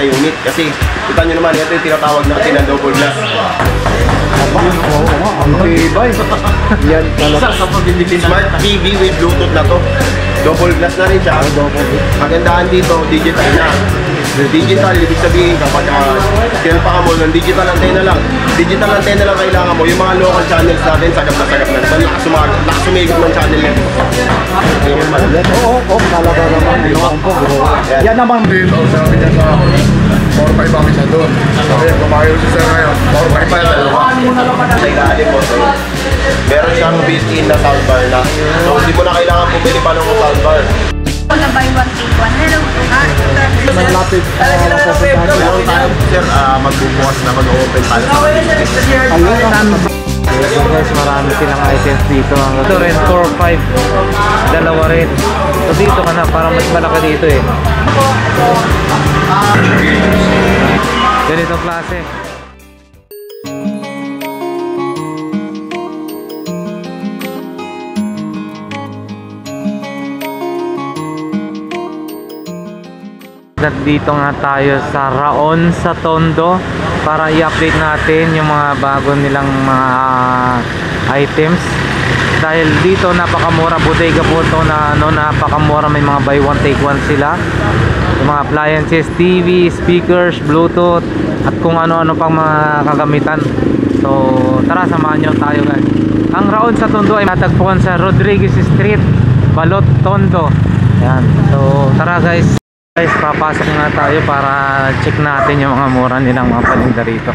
unit. Kasi kita nyo naman, ito yung tinatawag natin na double glass. Ang tibay. Yan talaga. Smart TV with Bluetooth na to. Double glass na rin siya. Magandaan dito, digital na. Digital, ibig sabihin kapag kinalpakan mo ng digital antenna lang. Digital antenna lang kailangan mo. Yung mga local channels natin, sagap na sagap na. Nakasumigod ng channel nito. Oo, talaga naman. Yan naman. Dito, sabi niya sa 4-5 ang isa doon. Sabi niya, kumayo si sir ngayon. 4-5 pa yung dalawa. Sa ilalim po, so, meron siyang built-in na soundbar na. So, hindi mo na kailangan pumili pa ng soundbar. Na buy one take one. Hello. Malapit. Meron tayo, sir, magbubukas na mag-open tayo sa Guys, marami silang items dito. Ito rin, 4-5. Dalawa rin. So dito ka na, para mas malaki dito eh. Ganitong klase. Dito nga tayo sa Raon sa Tondo para i-update natin yung mga bago nilang mga items. Dahil dito napakamura, bodega po ito na napakamura, may mga buy one take one sila. Yung mga appliances, TV, speakers, Bluetooth at kung ano-ano pang mga kagamitan. So tara, samahan nyo tayo guys. Ang Raon sa Tondo ay matagpuan sa Rodriguez Street, Balot, Tondo. Yan. So tara guys. Guys, papasok na tayo para check natin yung mga mura nilang mga paninda rito.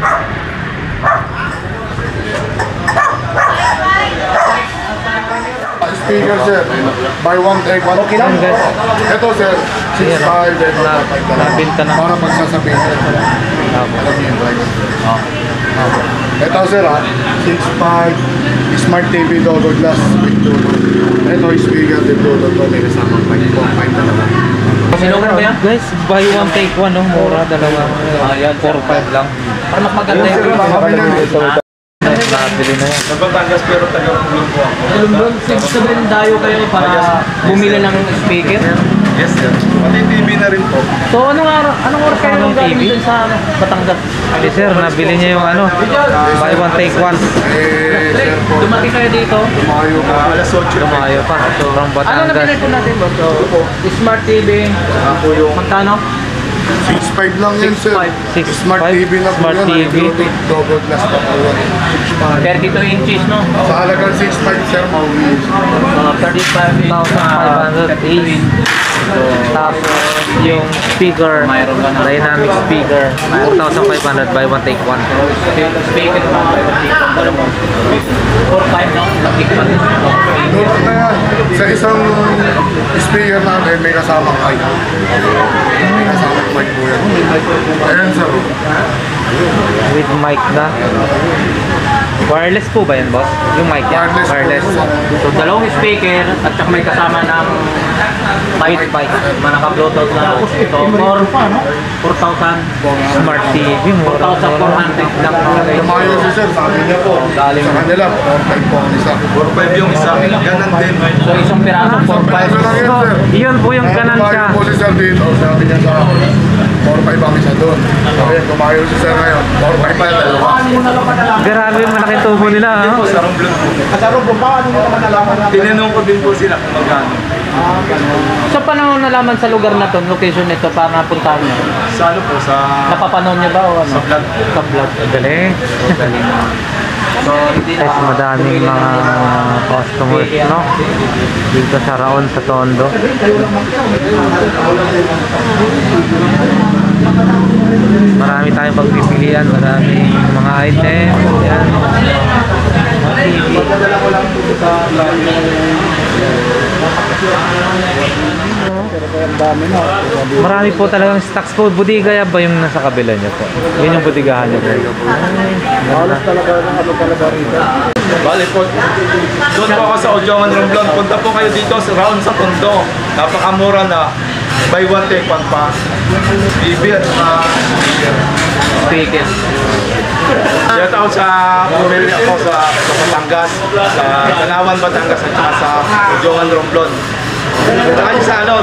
Speaker sir, buy one take one. Okay lang guys. Ito sir, 6.5 and Nabinta na. para pagsasabihin sir. Alam niyo yung price. Ito sir 6.5 Smart TV double glass with Bluetooth. Ito yung speaker with Bluetooth. May kasamang 5.5 na naman. Sinugan ba yan? Guys, buy one take one, no? Mura, dalawa. Ayan, 4-5 lang. Para mas maganda yung nabili na yan. Nabatangas pero taga-ulong po ako. Ulong, sabihin dayo kayo para bumili ng speaker? Yes, sir. Pati TV na rin po. So anong oras kayo nung galing dun sa Batangas? Hindi sir, nabili niya yung ano, buy one take one. Sir po, Dumating kayo dito. tumayo ka. Alas 8 Lumayo pa, sobrang Ano Batangas. nabili po natin boss? So, Smart TV. Ako yung Magkano? 6.5 lang yan sir. 6.5. Smart TV na po Smart yan. TV. Bluetooth double glass na po yan. 32 inches, no? Sa halagang 6.5 sir, mauwi. Mga 35,500 each. Tapos yung speaker, dynamic speaker, 4,500 buy one take one. speaker naman. 4-5 no? Doon na yan. Sa isang speaker natin, may kasamang mic. May kasamang mic po yan. Ayan sir. With mic na. Wireless po ba yan boss? Yung mic yan? Wireless. So dalawang speaker at saka may kasama ng mic. Naka-bluetooth na. So 4,000. Smart TV, mura. 4,400 lang. Tumayo si sir, sabi niya po. Sa kanila, 4.5 po ang isa. 4-5 yung isa. Ganon din. So isang piraso 4,500. Peso lang yan sir. Yun po yung ganansya. Tumayo po si sir dito, sabi niya sa 4.5 ang isa doon. Sabi niya, tumayo si sir ngayon. 4.5 pa yung dalawa. Grabe yung malaking tubo nila ha. Sa Romblon po. Tinanong ko din po sila kung magkano. So paano nalaman sa lugar na to, location nito para napuntahan niyo? Sa ano po, sa Napapanood niyo ba o ano? Sa vlog. Sa vlog. Galing. So hindi Guys, madaming mga customers, no? Dito sa Raon sa Tondo. Marami tayong pagpipilian, maraming mga item. Yan. Marami po talagang stocks po. Budiga ba yung nasa kabila niyo po? Yun yung budigahan niyo po. Halos talaga ng ano talaga rito. Bali po, doon po ako sa Ojongan Romblon. Punta po kayo dito sa Raon sa Tondo. Napakamura na. Buy one take one pa. TV at speaker. shout out sa pumili ako sa Batangas, sa Tanawan, Batangas at saka sa Ojongan Romblon. Saka sa ano,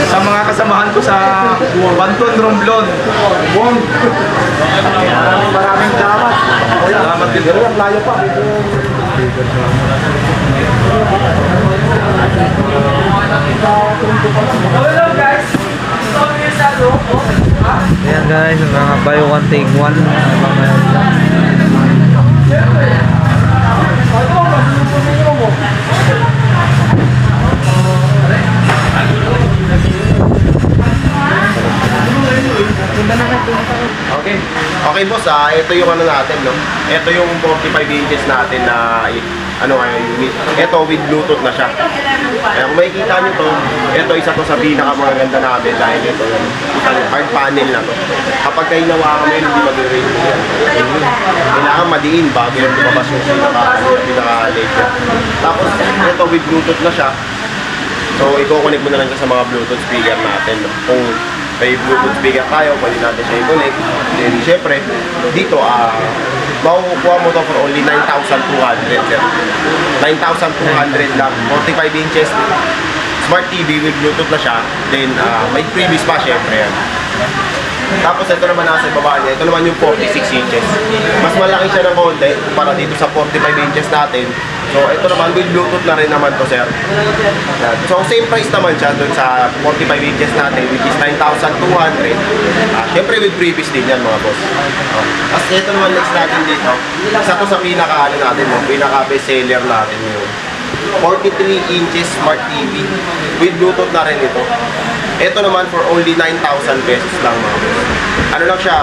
sa mga kasamahan ko sa Banton Romblon. Maraming salamat. Salamat din. Pero ang layo pa. Ayan guys, mga buy one take one. Okay. Okay boss, ito yung ano natin, no? Ito yung 45 inches natin na unit. Ito with Bluetooth na siya. Kaya kung makikita nyo to, ito isa to sa pinakamaganda namin dahil ito yung hard panel na to. Kapag kayo nawakan mo yun, hindi mag-ring yan. Kailangan madiin bago yung lumabas yung pinaka-late niya. Tapos ito with Bluetooth na siya. So, i-connect mo na lang sa mga Bluetooth speaker natin. No? Kung may Bluetooth speaker tayo, pwede natin siya i-connect. Then, syempre, dito, makukuha mo to for only 9,200. 9,200 lang. 45 inches. Smart TV with Bluetooth na siya. Then, may freebies pa, syempre yan. Tapos ito naman nasa baba niya, ito naman yung 46 inches. Mas malaki siya ng konti para dito sa 45 inches natin. So ito naman with Bluetooth na rin naman to, sir. So same price naman siya dun sa 45 inches natin, which is 9,200. Syempre with freebies din yan, mga boss. Tapos ito naman next natin dito, isa to sa pinaka pinaka best seller natin yun. 43 inches Smart TV with Bluetooth na rin ito. Ito naman for only 9,000 pesos lang, mga boss. Ano lang siya,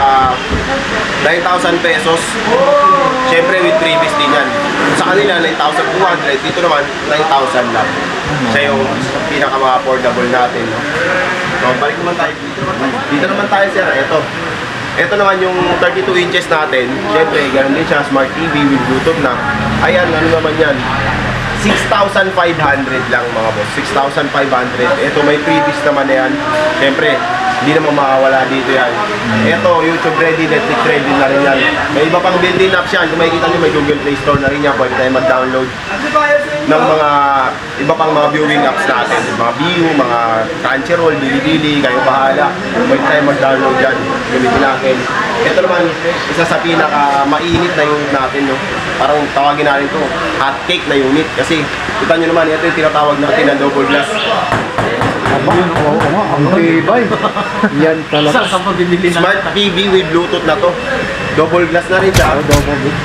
9,000 pesos. Siyempre with freebies din yan. Sa kanila 9,200, dito naman 9,000 lang. Siya yung pinaka mga affordable natin, no? So balik naman tayo dito naman tayo, sir. Ito naman yung 32 inches natin. Siyempre ganun din siya, Smart TV with Bluetooth na. Ayan, ano naman yan, 6,500 lang, mga boss. 6,500. Ito may freebies naman na yan. Siyempre, hindi naman makawala dito yan. Ito, YouTube ready, Netflix ready na rin yan. May iba pang built-in apps yan. Kung makikita nyo, may Google Play Store na rin yan. Pwede tayo mag-download ng mga iba pang mga viewing apps natin. Mga Viu, mga Crunchyroll, Bilibili, kayo bahala. Pwede tayo mag-download yan. Gamitin natin. Ito naman, isa sa pinaka-mainit na unit natin. No? Parang tawagin natin ito, hot cake na unit. Kasi, kita nyo naman, ito yung tinatawag natin na double glass. Oo nga, ang tibay. Yan talaga. Smart TV with Bluetooth na to. Double glass na rin siya.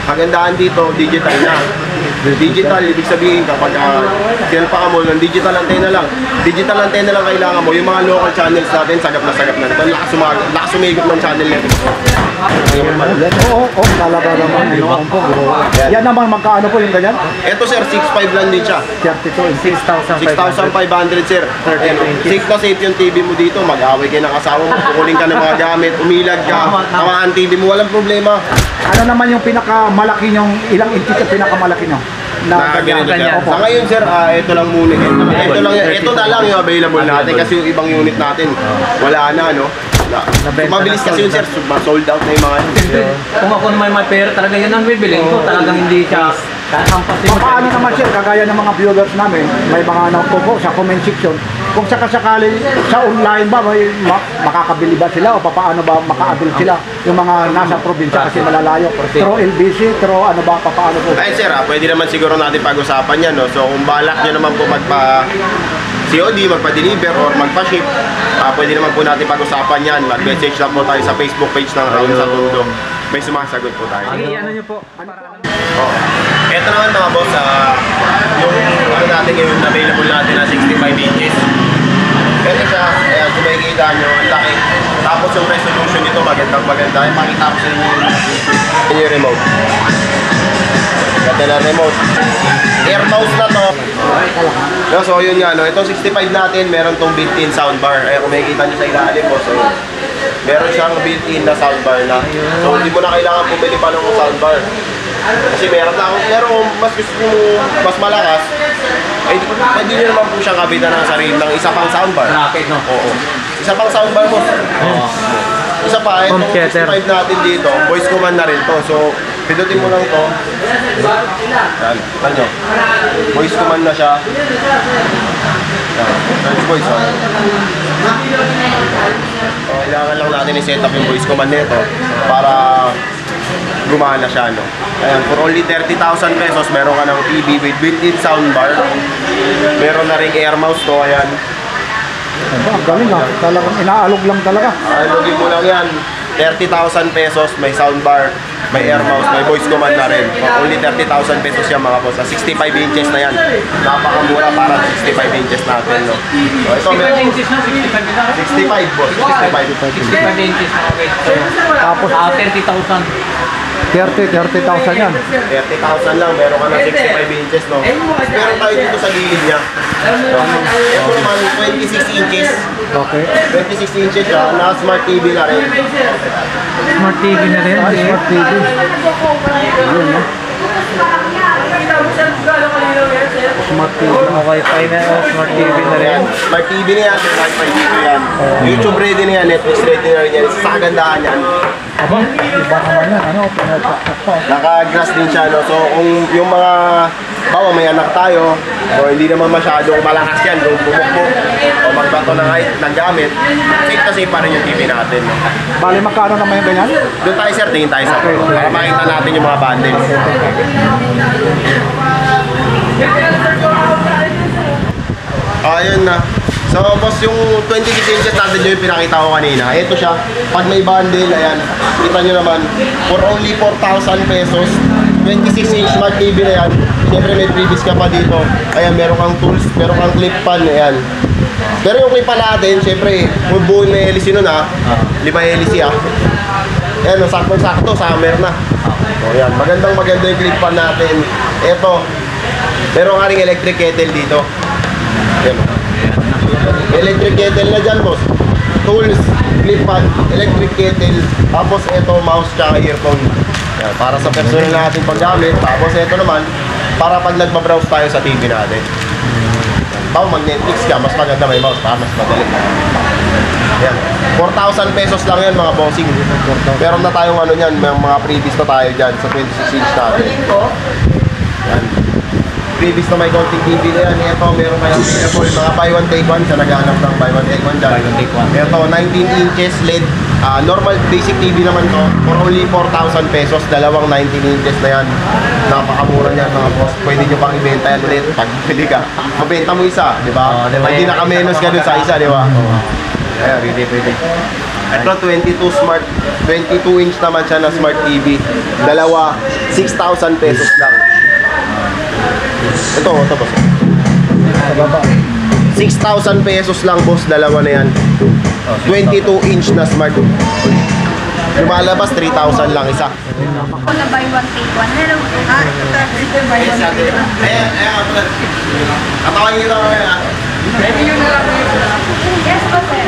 Kagandaan dito, digital na. Digital, ibig sabihin kapag sinalpa ka mo ng digital antenna lang. Digital antenna lang kailangan mo. Yung mga local channels natin, sagap na ito. Lakas sumigop ng channel nito. Yan, oo, talaga naman. Yan naman, magkaano po yung ganyan? Ito, sir, 6,500 lang din siya. 32 inches. 6,500, sir. Safe na safe yung TV mo dito. Mag-away kayo ng asawa mo, kukuling ka ng mga gamit, umilag ka, tamaan TV mo, walang problema. Ano naman yung pinakamalaki yung ilang inches yung pinakamalaki nyo? Na ganito, sir. Opo. Sa ngayon, sir, ito lang muna. Ito na lang yung available natin kasi yung ibang unit natin, wala na, no? Mabilis kasi yun, sir. Sold out na yung mga yun. Kung ako naman may pera, talaga yun ang bibiling ko. Talagang hindi siya kahampasin. Paano naman sir, kagaya ng mga viewers namin, may mga nagpo sa comment section, kung sakasakali sa online ba, may makakabili ba sila o paano ba maka-avail sila yung mga nasa probinsya kasi malalayo? Through LBC, through ano ba, paano po? Ay, sir, pwede naman siguro natin pag-usapan yan, no? So, kung balak nyo naman po COD, magpa-deliver or magpa-ship, pwede naman po natin pag-usapan yan. Mag-message lang po tayo sa Facebook page ng Raon sa Tondo. May sumasagot po tayo. Ano nyo po? Ito naman, mga boss, yung ano natin ngayon, available natin na 65 inches. Ganyan siya, ayan, kung makikita nyo, ang laki. Tapos yung resolution nito, magandang-maganda. Pakita ko sa inyo yung remote. Ganda na remote. Air mouse na to. So yun nga, no? Itong 65 natin, meron tong built-in soundbar. Ayan, kung makikita nyo sa ilalim po. So, meron siyang built-in na soundbar na. So hindi mo na kailangan pumili pa ng soundbar. Kasi meron na. Pero mas gusto mo mas malakas, eh pwede nyo naman po siyang kabitan ng sarili ng isa pang soundbar. Bracket, no? Oo. Isa pang soundbar mo. Oo. Isa pa, itong 65 natin dito, voice command na rin to. So, pindutin mo lang to. Yan, tanyo. Voice command na siya. Search voice, oh. So, kailangan lang natin i-set up yung voice command nito para gumana siya, no? Ayan, for only 30,000 pesos, meron ka ng TV with built-in soundbar. Meron na ring air mouse to, ayan. Ang galing ah. Talagang inaalog lang talaga. Alogin mo lang yan. 30,000 pesos, may soundbar, may air mouse, may voice command na rin. For only 30,000 pesos yan mga boss. 65 inches na yan. Napakamura para 65 inches natin, no? So, ito, 65 inches na, 65 na. 65 boss, 65. 65 inches na, okay. Tapos 30,000. 30,000 yan. 30,000 lang, meron ka na 65 inches, no? Meron tayo dito sa gilid niya. Ito naman, 26 inches. Okay. 26 inches siya, na smart TV na rin. Smart TV na rin. Ah, smart TV. Yun, no? Smart TV. Wi-Fi na, smart TV na rin. Ayan, smart TV na yan, Wi-Fi dito yan. YouTube ready na yan, Netflix ready na rin yan. Sa kagandahan yan. Aba, iba naman yan. Ano, pinagkakak pa. Naka-glass din siya, no? So, kung yung mga, bawa may anak tayo, o hindi naman masyadong malakas yan, kung bumukbok, o magbato ng height ng gamit, safe na safe pa rin yung TV natin, no? Bali, magkano naman yung ganyan? Doon tayo, sir, tingin tayo sa para makita natin yung mga bundles. Ayun na. So, boss, yung 26 inches natin yung pinakita ko kanina. Ito siya. Pag may bundle, ayan. Kita nyo naman, for only 4,000 pesos, 26 inch smart TV na yan. Siyempre, may previous ka pa dito. Ayan, meron kang tools, meron kang clip pan, ayan. Pero yung clip pan natin, siyempre, kung buuin may hélice nun, ha. 5 hélice, ha. Ayan, sakto-sakto, summer na. O, yan. Magandang-maganda yung clip pan natin. Ito, meron ka ring electric kettle dito. Ayan, o. Electric kettle na dyan, boss. Tools, clip pan, electric kettle. Tapos ito, mouse tsaka earphone. Yan, para sa personal natin paggamit. Tapos ito naman, para pag nagbabrowse tayo sa TV natin. Pao mag-Netflix ka, mas maganda may mouse para mas madali. Yan. 4,000 pesos lang yan mga bossing. Meron na tayong ano yan, may mga previous na tayo dyan sa 26 inch natin. Yan. Previous na may konting TV na yan. Ito, meron kayong available mga buy one take one. Siya naghanap ng buy one take one dyan. Buy one take one. Ito, 19 inches LED. Normal basic TV naman to. For only 4,000 pesos. Dalawang 19 inches na yan. Napakamura niyan mga boss. Pwede nyo pang ibenta yan ulit. Pag pili ka, mabenta mo isa. Di ba? Hindi nakamenos ka dun sa isa. Di ba? Ayan. Pwede. Ito 22 smart, 22 inch naman siya na smart TV. Dalawa, 6,000 pesos lang. Ito boss. 6,000 pesos lang boss, dalawa na yan. 22 inch na smart. Lumalabas 3,000 lang isa. Ako na buy one take one. Hello. Ito buy one take one. Ayan, katawin nyo lang kaya. Yes po sir.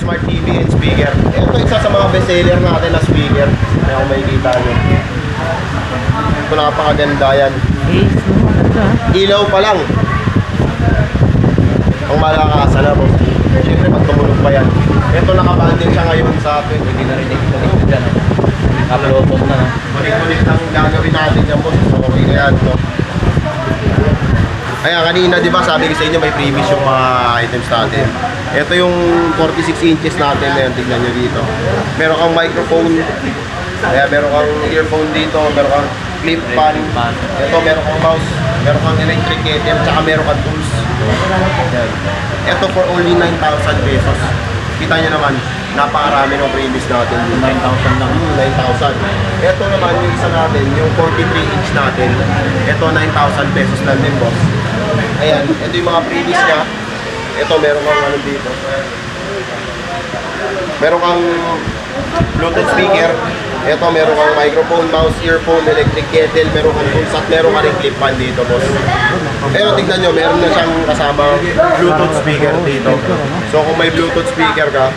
Smart TV and speaker. Ito isa sa mga bestseller natin na speaker. Kaya kung makikita nyo. Ito napakaganda yan. Ilaw pa lang. Ang malakasa na boss. Siyempre pag tumunog pa yan. Ito nakabandin siya ngayon sa atin. Hindi na rin dyan. Upload na. Kulit-kulit ang gagawin natin yan boss. So okay na yan. No? Kaya kanina di ba sabi ko sa inyo may previous yung mga items natin. Ito yung 46 inches natin na yan. Tignan nyo dito. Meron kang microphone. Kaya meron kang earphone dito. Meron kang clip pan. Ito meron kang mouse. Meron kang electric kettle. Tsaka meron kang tools. Yan. Ito for only 9,000 pesos. Kita nyo naman, napakarami ng previous natin. 9,000 lang. 9,000. Ito naman yung isa natin, yung 43 inch natin. Ito 9,000 pesos lang din boss. Ayan, ito yung mga previous niya. Ito meron kang ano dito. Meron kang Bluetooth speaker. Ito meron kang microphone, mouse, earphone, electric kettle, meron kang tools at meron ka rin clip pan dito boss. Pero tignan nyo, meron na siyang kasama Bluetooth speaker dito. So kung may Bluetooth speaker ka,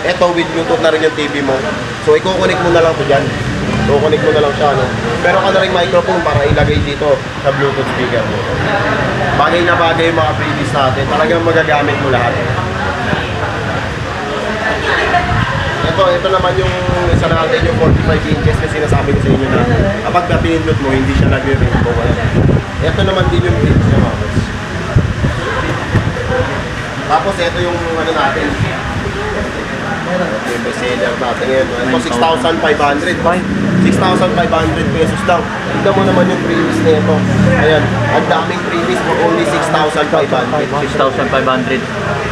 ito with Bluetooth na rin yung TV mo. So i-connect mo na lang to dyan. Connect mo na lang siya, no? Pero ka na rin microphone para ilagay dito sa Bluetooth speaker mo. Bagay na bagay yung mga previous natin. Talagang magagamit mo lahat. Ito ito naman yung isa natin yung 45 inches kasi sinasabi ko sa inyo na kapag napinindot mo, hindi siya nagre-rainbow. Ito naman din yung pinch niya mga boss. Tapos ito yung ano natin. Yung bestseller natin ngayon. Ito 6,500. 6,500 pesos lang. Tignan mo naman yung previous na ito. Ayan, ang daming previous for only 6,500. 6,500.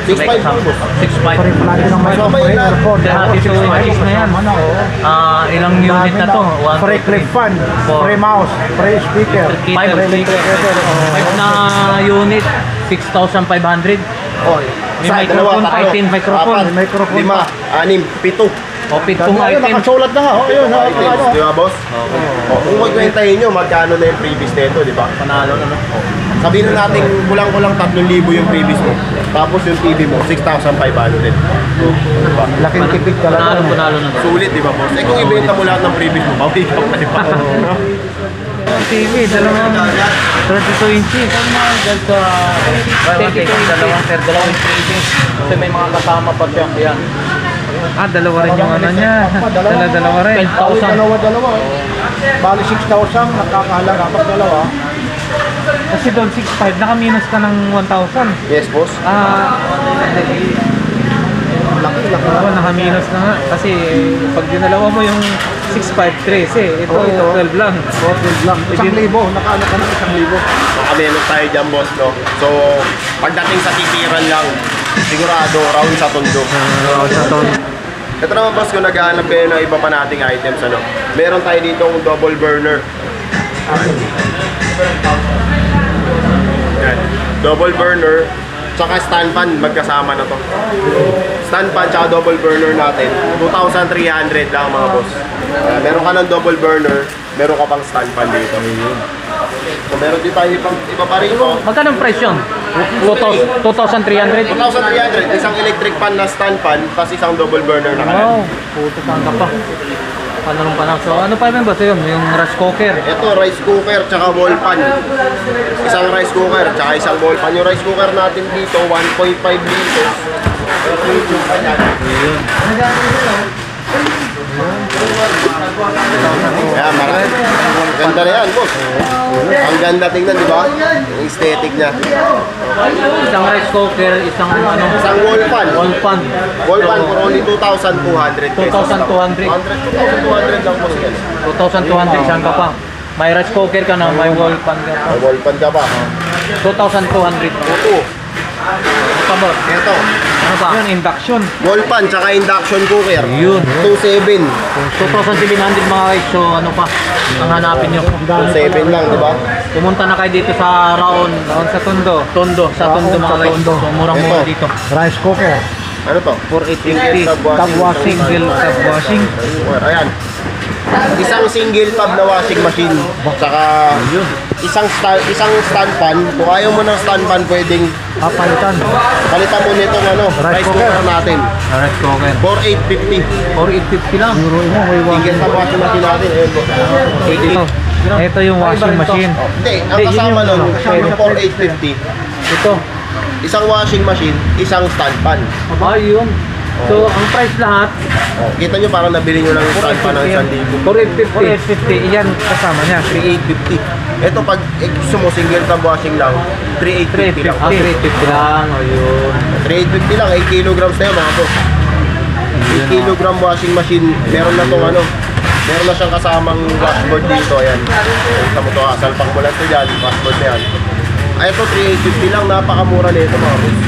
6,500 po. 6,500. Sabay na. Ito yung na yan. Ilang unit na to? Free clip fan, free mouse, free speaker, Five na unit, 6,500. Oh, May microphone, 18 microphone. microphone 5, 6, 7. O, 7 Ayun, items. nakasulat na nga. Oh, ayun, Items, di ba boss? Oh, kung magkwentahin nyo, magkano na yung previous nito, di ba? Panalo na. Sabihin na natin, kulang-kulang 3,000 yung previous mo. Tapos yung TV mo, 6,500. Diba? laking tipid talaga. Panalo na. Sulit, di ba boss? Eh kung ibenta mo lahat ng previous mo, pawig ka pa, di ba? TV, dalawang 32 inches. Dahil sa 32 dalawang inches. Kasi may mga kasama pa siya. Ayan. Dalawa rin yung ano niya. Dalawa rin. 10,000. Dalawa. Bali 6,000, nakakahalaga pag dalawa. Kasi doon 6.5, naka-minus ka ng 1,000. Yes, boss. Laki. Naka-minus na nga. Kasi pag dinalawa mo yung 6.5, 13. Ito, 12 lang. 12 lang. 1,000. Nakaano ka na 1,000. Makamenos tayo dyan, boss, no? So, pagdating sa titiran lang, sigurado, round sa tondo. Ito naman, boss, kung naghahanap kayo ng iba pa nating items, ano? Meron tayo ditong double burner. Yan. Double burner, tsaka stand fan, magkasama na to. Stand fan tsaka double burner natin, 2,300 lang mga boss. Meron ka ng double burner, meron ka pang stand fan dito. So meron din tayo iba pa rin ito. Magkano ang price yun? 2,300? 2,300, isang electric fan na stand fan, tapos isang double burner na kanan. Wow, puto saan ka pa. Panalong pa na. So ano pa yun ba? So yun, yung rice cooker. Ito, rice cooker tsaka wall pan. Isang rice cooker tsaka isang wall pan. Yung rice cooker natin dito, 1.5 liters. Ito yung chupa niya. Ayan, marami. Ganda na yan, boss. Ang ganda tingnan, di ba? Yung aesthetic niya. Isang rice cooker, isang ano? Isang wall pan. Wall pan. Wall pan for only 2,200 pesos. 2,200. 2,200 lang po siya. 2,200 saan ka pa? May rice cooker ka na, may wall pan ka pa. May wall pan ka pa. 2,200. Ito. Sabot. Ito. Ano ba? Yun, induction. Wall pan tsaka induction cooker. Yun. 2,700. 2,700 mga guys. So ano pa? Ang hanapin nyo. 2,700 lang, di ba? Pumunta na kayo dito sa Raon. Doon sa Tondo. Tondo. Sa Tondo mga guys. So murang-mura Ito. dito. Rice cooker. Ano to? 4,850. Tub washing. Single tub washing. Ayan. Isang single tub na washing machine. Saka isang stand fan. Kung ayaw mo ng stand fan, pwedeng Palitan. palitan mo nitong ano, rice cooker natin. Rice cooker. 4,850. 4,850 lang. Euro mo, may Single tub washing machine natin. Ayun po. Ito yung washing machine. Hindi, ang kasama nun, yung 4,850. Ito. Isang washing machine, isang stand fan. Ayun. So ang price lahat, Oh, kita nyo parang nabili nyo lang yung stand fan ng 1,000. 4,850. 450. Yan, kasama niya. 3,850. Ito pag gusto mo single tub washing lang, 3,850 lang. 350 lang. Ayun. 3,850 lang, 8 kilograms na yun mga boss. 8 kilogram washing machine, meron na tong ano, meron na siyang kasamang washboard dito, ayan. Kita mo to, salpak mo lang ito dyan, washboard na yan. Ay, ito 3,850 lang, napakamura na ito mga boss.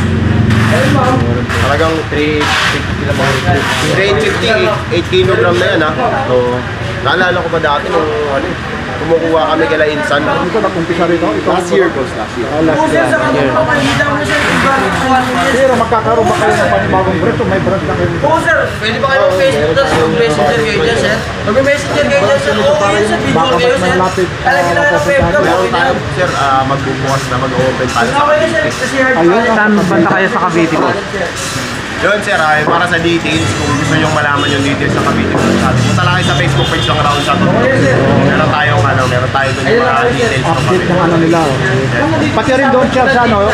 Talagang 3,850 lang mga boss. 3,850, 8 kilogram na yan ha. So, naalala ko pa dati nung ano, kumukuha kami kala Insan. Ito nag-umpisa rito. Ito Last year, boss, last year. last year. Pero magkakaroon ba kayo ng panibagong branch o may branch na kayo? Oo sir, pwede ba kayo mag-Facebook tapos mag-messenger kayo dyan sir? Mag-messenger kayo dyan sir, okay yun sir, video Baka kayo mas sir. malapit, Talagyan na ng webcam, Meron okay na tayo, yun. sir, magbubukas na mag-open tayo sa Okay na sir, kasi hard Ayun, Saan banda kayo sa Cavite po? Yun sir, para sa details, kung gusto nyo malaman yung details sa Cavite Food natin, punta lang kayo sa Facebook page ng Raon sa Tondo. Meron tayong dun yung mga details ng update ng Cavite. ano nila. Pati rin doon sir sa ano,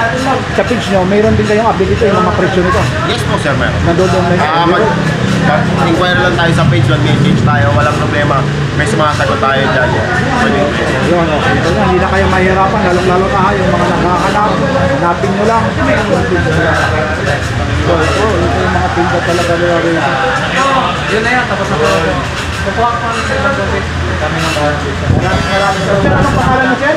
sa page nyo, mayroon din kayong update dito yung mga presyo nito. Yes po sir, meron. Nandoon doon na Inquire lang tayo sa page, mag-message tayo, walang problema. May sumasagot tayo dyan. Yun, okay. So, hindi na kayo mahirapan, lalong-lalo na yung mga naghahanap, hanapin nyo lang. So, ito yung mga tinda talaga nila rin. Yun na yan, tapos ako. Kukuha ko ng service. Kami ng Sir, anong pangalan niyo, sir?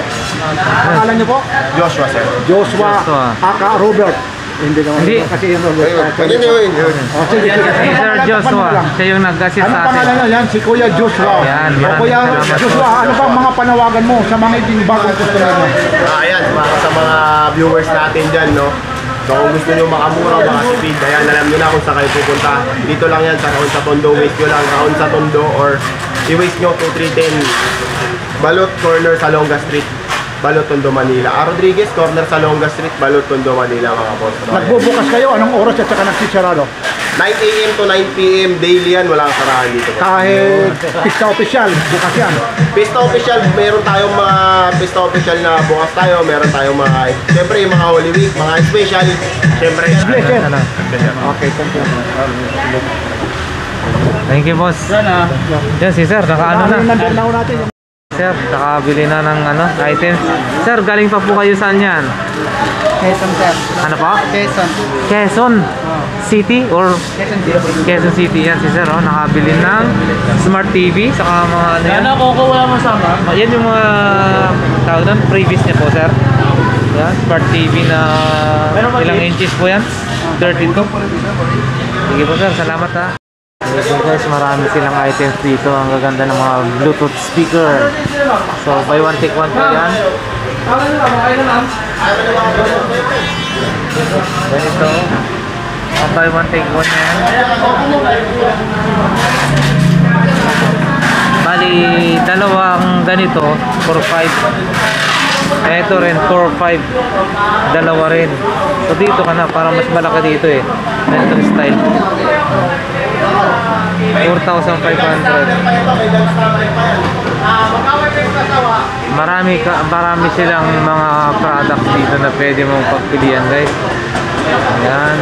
Pangalan niyo po? Joshua, sir. Joshua, aka Robert. Hindi naman. Hindi. Kasi yung Robert. Ayun, yun. Oh, sige, sige. Si Sir Joshua, siya yung nag-assist Anong sa pangalan atin. niyo? Yan, si Kuya Joshua. Yan, O, maraming Kuya salamat Joshua, po. ano ba ang mga panawagan mo sa mga ibang bagong customer mo? Ayan, sa mga viewers natin dyan, no? So kung gusto nyo makamura, makasipid, ayan, alam nyo na kung saan kayo pupunta. Dito lang yan, sa Kaon sa Tondo, waste nyo lang, Kaon sa Tondo, or i-waste nyo 2310 Balot Corner sa Longa Street, Balot, Tondo, Manila. Rodriguez, corner sa Longa Street, Balot, Tondo, Manila, mga boss. So, ayan. Nagbubukas kayo, anong oras at saka nagsisarado? 9 a.m. to 9 p.m. daily yan, walang sarahan dito. Kahit pista official, bukas yan. Pista official, meron tayong mga pista official na bukas tayo, meron tayong mga, siyempre yung mga Holy Week, mga special, siyempre. Blessed. Ano? Okay, thank you. Thank you, boss. Yan si Sir, nakaano na. Ano yung number na natin? Sir, nakabili na ng items. Sir, galing pa po kayo saan yan? Quezon, sir. Ano pa? Quezon. Quezon City or Quezon City. Quezon City yan si Sir, nakabili ng Smart TV saka mga ano yan. Ano ko wala masama? Yan yung mga tawag doon, previous niya po, Sir. Yan, Smart TV na ilang inches po yan? 32. Sige po, Sir, salamat ha. So guys, marami silang items dito. Ang gaganda ng mga Bluetooth speaker. So buy one take one po yan. Ganito. Buy one take one yan. Bali, dalawang ganito, 4-5. Ito rin, 4-5. Dalawa rin. So dito ka na, para mas malaki dito eh. Ganitong style. 4,500. Marami silang mga products dito na pwede mong pagpilian, guys. Ayan.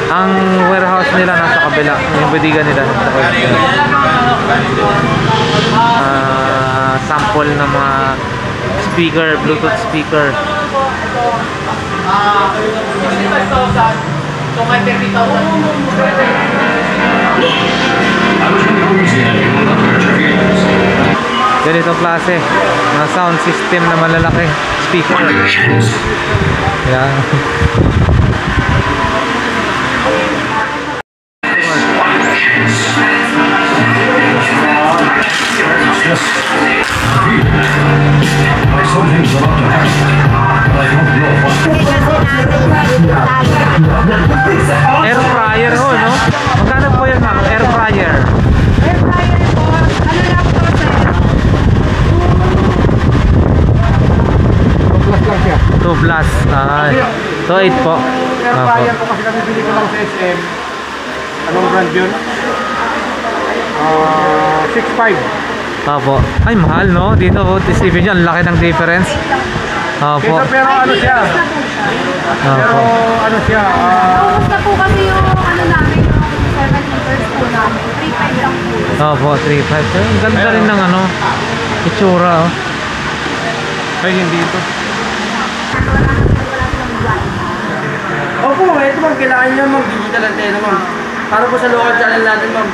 Ang warehouse nila nasa kabila, yung budigan nila nasa kabila. Sample ng mga speaker, Bluetooth speaker. Ganitong klase, mga sound system na malalaki, speaker. Yan. Air fryer ho, no? Magkano po yun, ma'am? Air fryer. Air fryer po, ano lang po, sir? Plus lang siya. 2 plus. So 8 po. Air fryer ko kasi kami bili ko lang sa SM. Anong brand yun? 6.5. Opo. Ay, mahal, no? Dito, isipin nyo, ang laki ng difference. Opo. Pero ano siya? Pero Opo. ano siya? Tapos na po kasi yung ano namin, yung 7 liters po namin. 3.5 lang po. Opo, 3.5. Ang ganda rin ng ano, itsura, oh. Ay, hindi ito. Opo, ito ma'am, kailangan nyo ma'am, digital antenna ma'am. Para po sa local channel natin ma'am.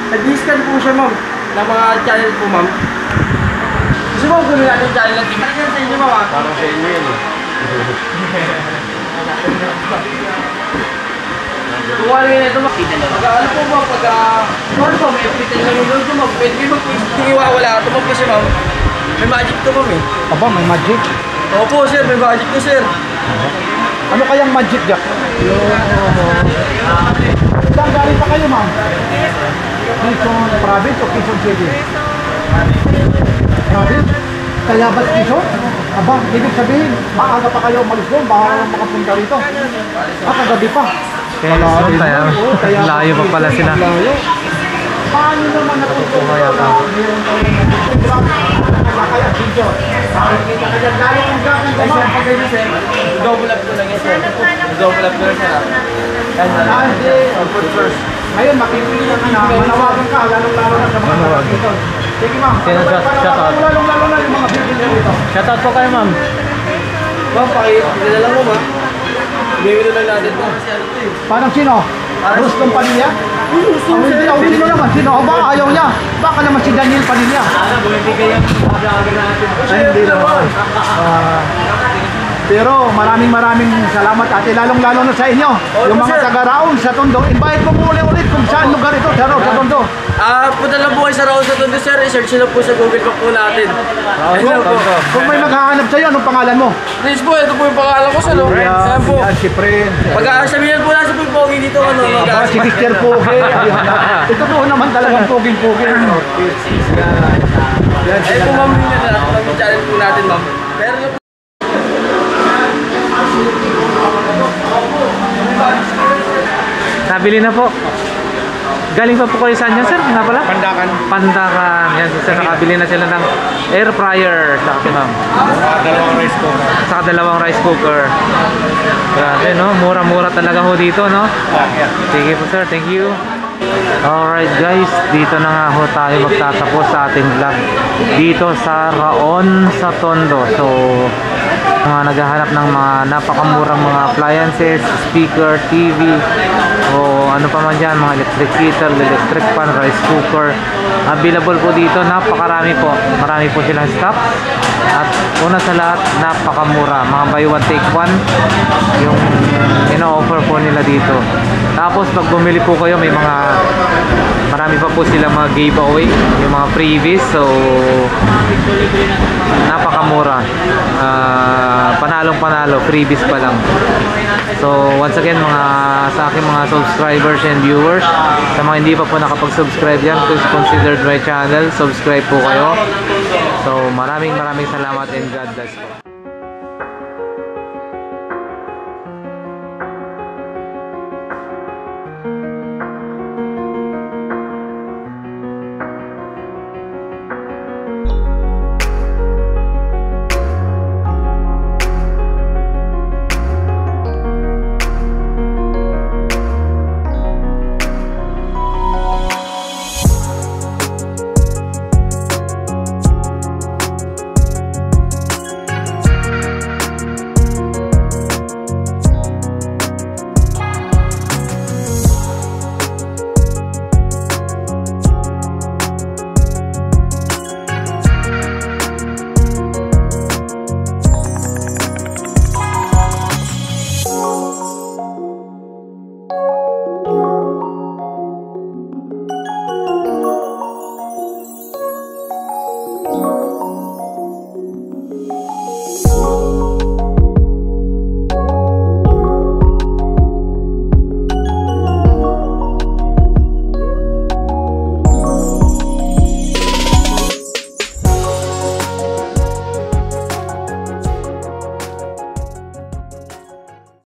Nag-discount po siya ma'am, ng mga channel po ma'am. Gusto mo gawin natin channel natin? Ano yan sa inyo ma'am? Parang sa inyo yan eh. Kung ano yun ito ma'am, ano po ma'am, ano po, may apitan lang yung load ko ma'am. Pwede kayo hindi iwawala ito ma'am kasi ma'am. May magic to ma'am eh. Aba, may magic. Opo sir, may magic to sir. Ano kayang magic jack? Saan galing pa kayo, ma'am? Quezon Province o Quezon City? Province? Kaya ba't Quezon? Aba, ibig sabihin, maaga pa kayo umalis doon, baka makapunta rito. Kagabi pa. Quezon, kaya layo pa pala sila. Layo. Paano naman natutuwa na meron tayong kaya video? Kita ka dyan, lalo kang gaganda Ay mo. sir, pag ganyan sir, double up ko lang yan sir. Double up ko lang sir. Ah, hindi. I'll put first. Ngayon, makikita ka na, manawagan ka, lalong-lalo na sa mga taga dito. Sige ma'am, Sino shout out? lalong-lalo na yung mga bibili dito. Shoutout po kayo, ma'am. Ma'am, pakilala lang mo, ma'am. Bibili lang natin po. Parang sino? Bruce ng Padilla? Hindi naman. Sino? O ba ayaw niya? Baka naman si Daniel Padilla. Bumibigay yung vlogger natin. Ay, hindi naman. Pero maraming salamat ate, lalong-lalo na sa inyo. Yung mga taga-Raon sa Tondo, invite mo po ulit kung saan lugar ito, sa Tondo. Punta lang po kayo sa Raon sa Tondo, sir. I-search nyo po sa Google Map po natin. Ayun po. Kung may maghahanap sa'yo, anong pangalan mo? Please po, ito po yung pangalan ko, sir. Ayan po. Yan, si Fred. Pag-aasabihan po nasa po yung pogi dito, ano. Aba, si Mr. Pogi. Ito po naman talagang poging-pogi. Ayun po, ma'am, yung channel po natin, ma'am. Meron na po. Nabili na po. Galing pa po kayo saan yan, sir? Nga pala? Pandakan. Pandakan. Yan, sir. Nakabili na sila ng air fryer. Saka si ma'am. Dalawang rice cooker. Saka 2 rice cooker. Grabe, no? Mura-mura talaga ho dito, no? Sige po, sir. Thank you. Alright guys, dito na nga ho tayo magtatapos sa ating vlog dito sa Raon sa Tondo. So, mga naghahanap ng mga napakamurang mga appliances, speaker, TV, o ano pa man dyan, mga electric kettle, electric pan, rice cooker, available po dito. Napakarami po, marami po silang stock. At una sa lahat, napakamura, mga buy one take one yung ino-offer po nila dito. Tapos pag bumili po kayo, may mga marami pa po sila mga giveaway, yung mga freebies. So napakamura, panalong panalo, freebies pa lang. So once again, mga sa aking mga subscribers and viewers, sa mga hindi pa po nakapag-subscribe yan, please consider my channel, subscribe po kayo. So maraming salamat and God bless po.